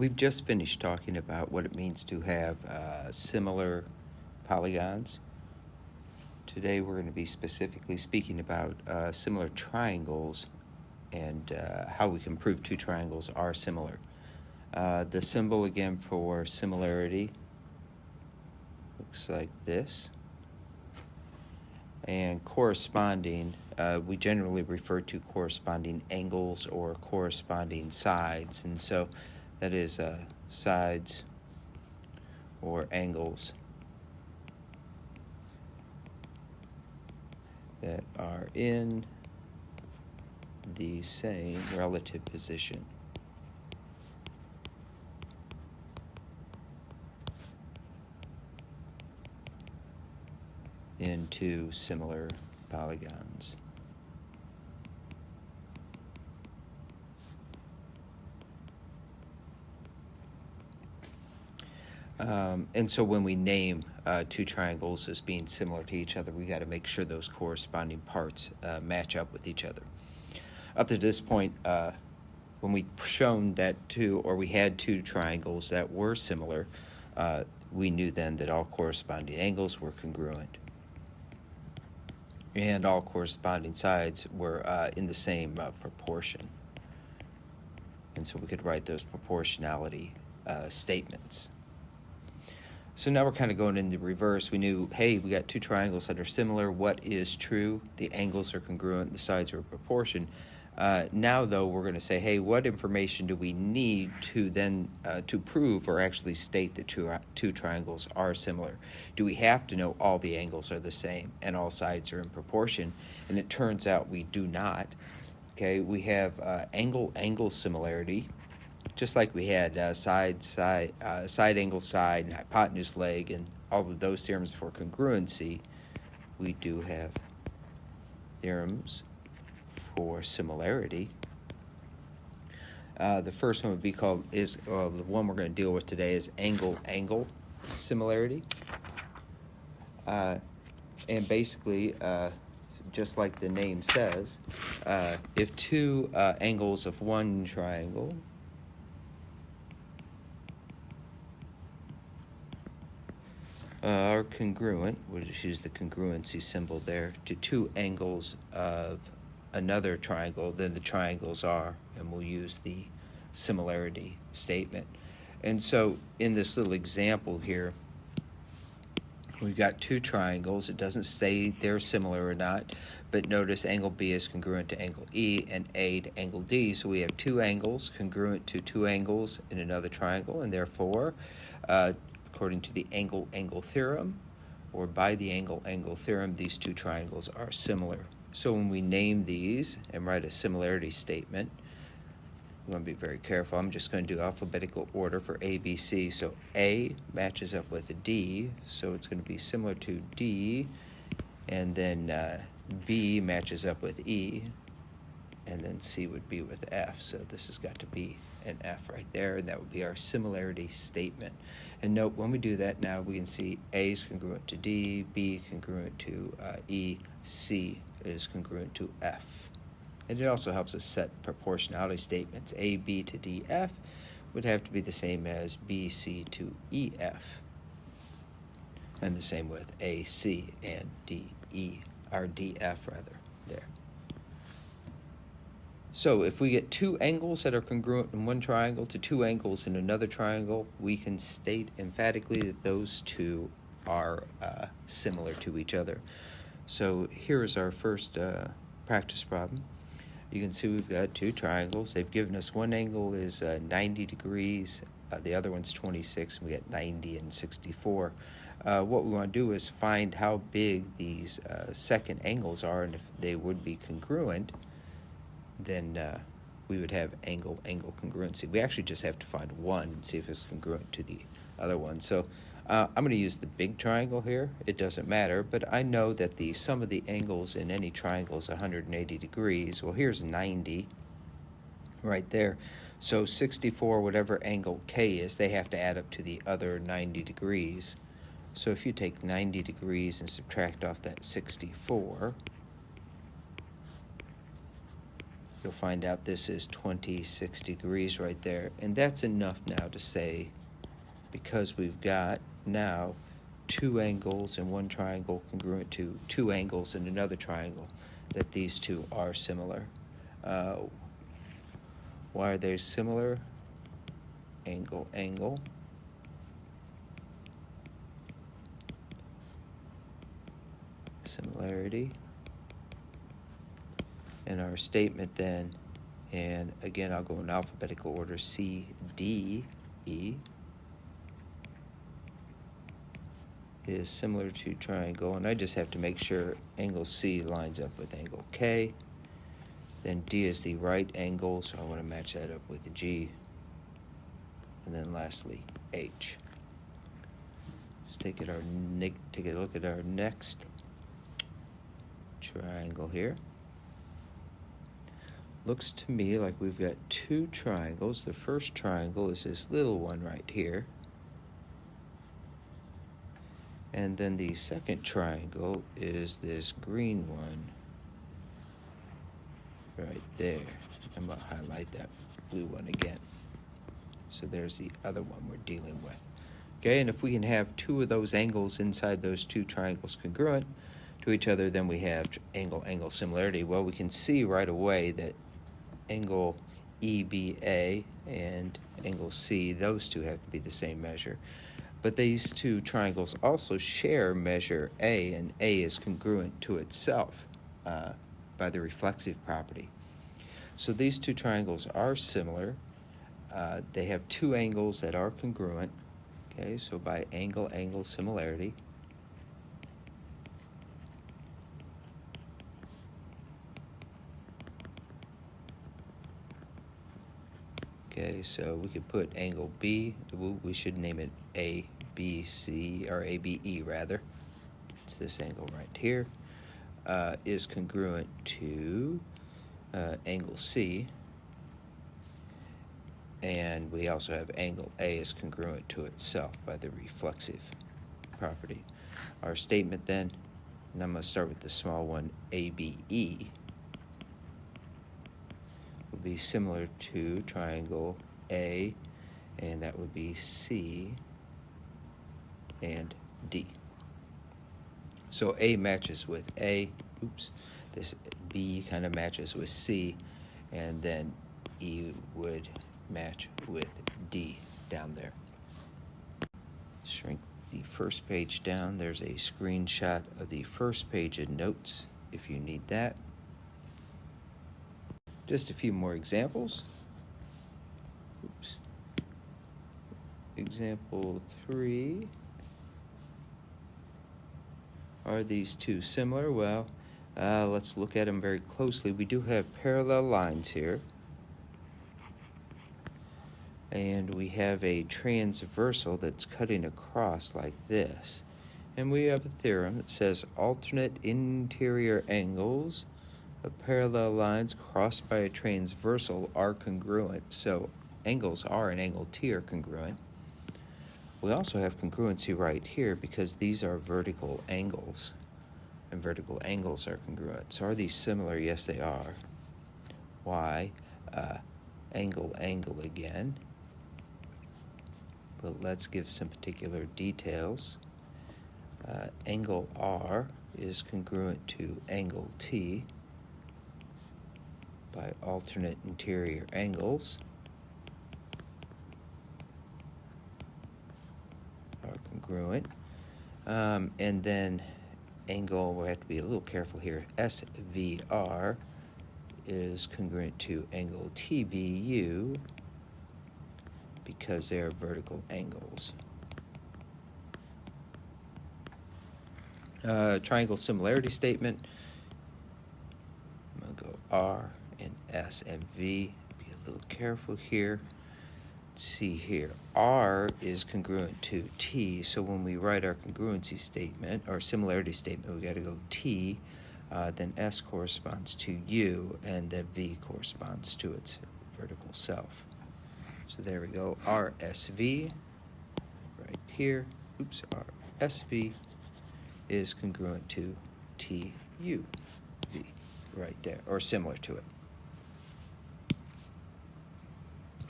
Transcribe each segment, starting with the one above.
We've just finished talking about what it means to have similar polygons. Today we're going to be specifically speaking about similar triangles and how we can prove two triangles are similar. The symbol again for similarity looks like this. And corresponding, we generally refer to corresponding angles or corresponding sides. And so that is sides or angles that are in the same relative position. In two similar polygons. And so when we name two triangles as being similar to each other, we got to make sure those corresponding parts match up with each other. Up to this point, when we've shown that we had two triangles that were similar, we knew then that all corresponding angles were congruent. And all corresponding sides were in the same proportion. And so we could write those proportionality statements. So now we're kind of going in the reverse. We knew, hey, we got two triangles that are similar. What is true? The angles are congruent, the sides are in proportion. Now, though, we're going to say, hey, what information do we need to then to prove or actually state that two triangles are similar? Do we have to know all the angles are the same and all sides are in proportion? And it turns out we do not. Okay, we have angle similarity, just like we had side angle side and hypotenuse leg and all of those theorems for congruency. We do have theorems for similarity. The first one would be called the one we're going to deal with today is angle similarity. And basically, just like the name says, if two angles of one triangle are congruent, we'll just use the congruency symbol there, to two angles of another triangle, then the triangles are, and we'll use the similarity statement. And so in this little example here, we've got two triangles. It doesn't say they're similar or not, but notice angle B is congruent to angle E and A to angle D. So we have two angles congruent to two angles in another triangle, and therefore, according to the angle theorem, or by the angle theorem, these two triangles are similar. So when we name these and write a similarity statement, we want to be very careful. I'm just going to do alphabetical order for A, B, C. So A matches up with D, so it's going to be similar to D, and then B matches up with E, and then C would be with F. So this has got to be an F right there, and that would be our similarity statement. And note, when we do that now, we can see A is congruent to D, B congruent to E, C is congruent to F. And it also helps us set proportionality statements. A, B to D, F would have to be the same as B, C to E, F. And the same with A, C, and D, E, or D, F rather, there. So if we get two angles that are congruent in one triangle to two angles in another triangle, we can state emphatically that those two are similar to each other. So here's our first practice problem. You can see we've got two triangles. They've given us one angle is 90 degrees, the other one's 26, and we got 90 and 64. What we want to do is find how big these second angles are, and if they would be congruent, then we would have angle congruency. We actually just have to find one and see if it's congruent to the other one. So I'm going to use the big triangle here. It doesn't matter, but I know that the sum of the angles in any triangle is 180 degrees. Well, here's 90 right there. So 64, whatever angle K is, they have to add up to the other 90 degrees. So if you take 90 degrees and subtract off that 64, you'll find out this is 26 degrees right there. And that's enough now to say, because we've got now two angles in one triangle congruent to two angles in another triangle, that these two are similar. Why are they similar? Angle, angle. Similarity. And our statement then, and again I'll go in alphabetical order, C, D, E, is similar to triangle, and I just have to make sure angle C lines up with angle K. Then D is the right angle, so I want to match that up with G. And then lastly, H. Let's take a look at our next triangle here. Looks to me like we've got two triangles. The first triangle is this little one right here. And then the second triangle is this green one right there. I'm going to highlight that blue one again. So there's the other one we're dealing with. Okay, and if we can have two of those angles inside those two triangles congruent to each other, then we have angle-angle similarity. Well, we can see right away that angle EBA and angle C, those two have to be the same measure. But these two triangles also share measure A, and A is congruent to itself by the reflexive property. So these two triangles are similar. They have two angles that are congruent. Okay, so by angle-angle similarity. Okay, so we could put angle B, we should name it ABC, or ABE rather. It's this angle right here, is congruent to angle C. And we also have angle A is congruent to itself by the reflexive property. Our statement then, and I'm going to start with the small one, ABE, would be similar to triangle A, and that would be C and D. So A matches with A, this B kind of matches with C, and then E would match with D down there. Shrink the first page down. There's a screenshot of the first page in notes if you need that. Just a few more examples. Example 3. Are these two similar? Well, let's look at them very closely. We do have parallel lines here. And we have a transversal that's cutting across like this. And we have a theorem that says alternate interior angles of parallel lines crossed by a transversal are congruent. So angles R and angle T are congruent. We also have congruency right here because these are vertical angles, and vertical angles are congruent. So are these similar? Yes, they are. Why? Angle, angle again. But let's give some particular details. Angle R is congruent to angle T by alternate interior angles. Are congruent. And then angle, we have to be a little careful here, SVR is congruent to angle TVU because they are vertical angles. Triangle similarity statement. I'm going to go R and S and V. Be a little careful here. Let's see here. R is congruent to T, so when we write our congruency statement, or similarity statement, we got to go T, then S corresponds to U, and then V corresponds to its vertical self. So there we go, RSV, right here, RSV is congruent to TUV, right there, or similar to it.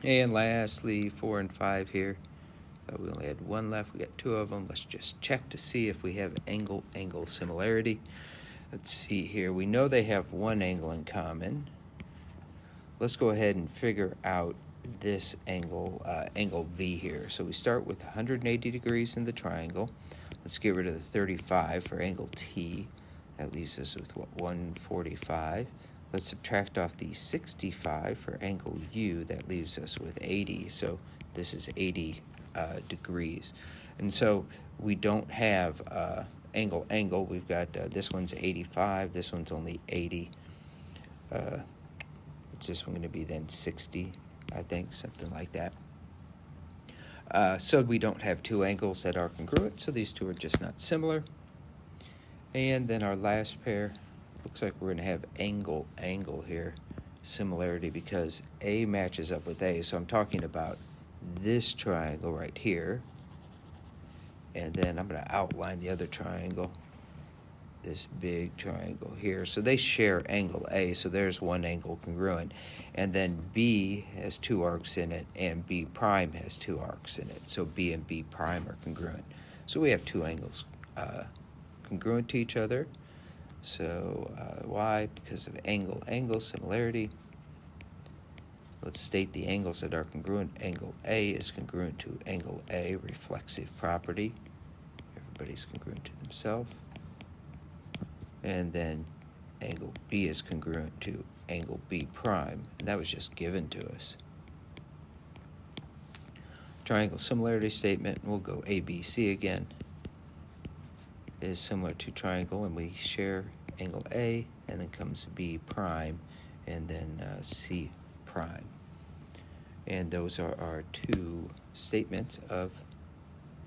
And lastly, 4 and 5 here. We only had one left. We got two of them. Let's just check to see if we have angle-angle similarity. Let's see here. We know they have one angle in common. Let's go ahead and figure out this angle, angle V here. So we start with 180 degrees in the triangle. Let's get rid of the 35 for angle T. That leaves us with, what, 145. Let's subtract off the 65 for angle U. That leaves us with 80. So this is 80 degrees. And so we don't have angle-angle. We've got this one's 85. This one's only 80. It's this one going to be then 60, I think, something like that. So we don't have two angles that are congruent, so these two are just not similar. And then our last pair, looks like we're going to have angle-angle here, similarity, because A matches up with A. So I'm talking about this triangle right here. And then I'm going to outline the other triangle, this big triangle here. So they share angle A, so there's one angle congruent. And then B has two arcs in it, and B prime has two arcs in it. So B and B prime are congruent. So we have two angles congruent to each other. So why? Because of angle-angle similarity. Let's state the angles that are congruent. Angle A is congruent to angle A, reflexive property. Everybody's congruent to themselves. And then angle B is congruent to angle B prime, and that was just given to us. Triangle similarity statement, we'll go ABC again, is similar to triangle, and we share angle A, and then comes B prime, and then C prime. And those are our two statements of,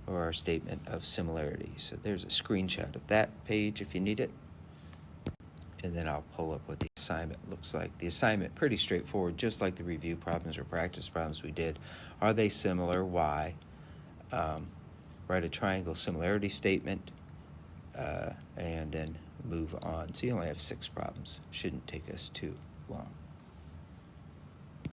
or our statement of similarity. So there's a screenshot of that page if you need it. And then I'll pull up what the assignment looks like. The assignment, pretty straightforward, just like the review problems or practice problems we did. Are they similar? Why? Write a triangle similarity statement, and then move on. So you only have 6 problems. Shouldn't take us too long.